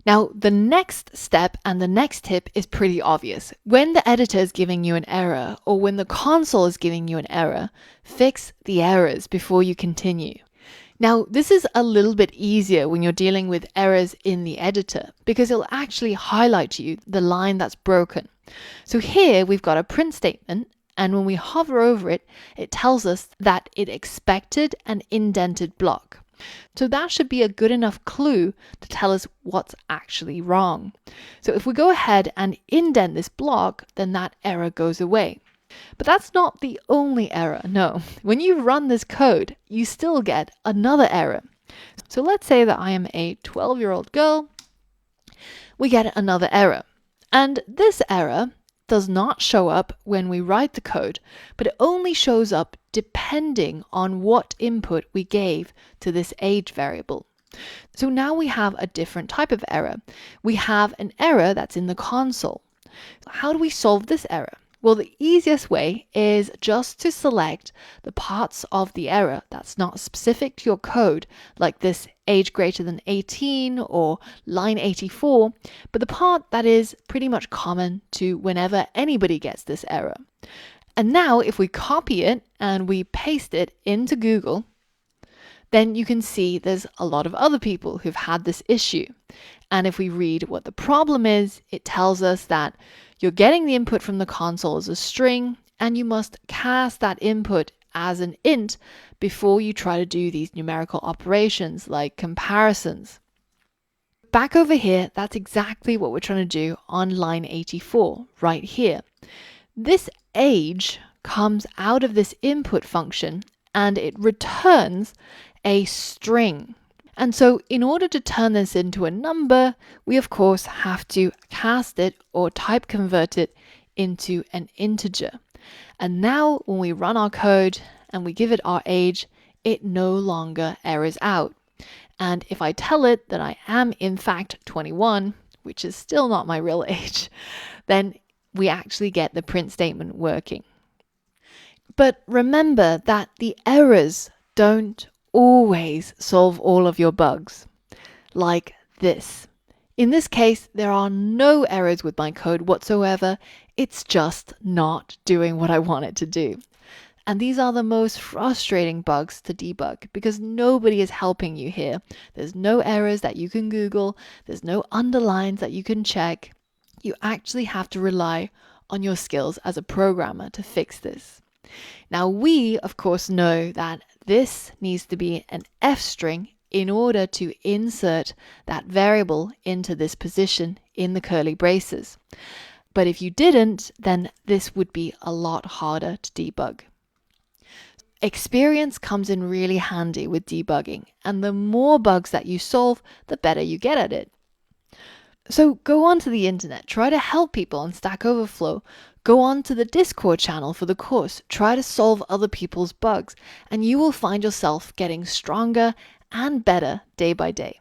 Now, the next step and the next tip is pretty obvious. When the editor is giving you an error or when the console is giving you an error, fix the errors before you continue. Now, this is a little bit easier when you're dealing with errors in the editor because it'll actually highlight to you the line that's broken. So here we've got a print statement, and when we hover over it, it tells us that it expected an indented block. So that should be a good enough clue to tell us what's actually wrong. So if we go ahead and indent this block, then that error goes away. But that's not the only error. No, when you run this code, you still get another error. So let's say that I am a 12-year-old girl. We get another error. And this error does not show up when we write the code, but it only shows up depending on what input we gave to this age variable. So now we have a different type of error. We have an error that's in the console. How do we solve this error? Well, the easiest way is just to select the parts of the error that's not specific to your code, like this age greater than 18 or line 84, but the part that is pretty much common to whenever anybody gets this error. And now if we copy it and we paste it into Google, then you can see there's a lot of other people who've had this issue. And if we read what the problem is, it tells us that you're getting the input from the console as a string, and you must cast that input as an int before you try to do these numerical operations like comparisons. Back over here, that's exactly what we're trying to do on line 84, right here. This age comes out of this input function and it returns a string. And so in order to turn this into a number, we of course have to cast it or type convert it into an integer. And now when we run our code and we give it our age, it no longer errors out. And if I tell it that I am in fact 21, which is still not my real age, then we actually get the print statement working. But remember that the errors don't always solve all of your bugs, like this. In this case, there are no errors with my code whatsoever. It's just not doing what I want it to do. And these are the most frustrating bugs to debug because nobody is helping you here. There's no errors that you can Google. There's no underlines that you can check. You actually have to rely on your skills as a programmer to fix this. Now we, of course, know that this needs to be an F string in order to insert that variable into this position in the curly braces. But if you didn't, then this would be a lot harder to debug. Experience comes in really handy with debugging, and the more bugs that you solve, the better you get at it. So go onto the internet, try to help people on Stack Overflow. Go on to the Discord channel for the course, try to solve other people's bugs, and you will find yourself getting stronger and better day by day.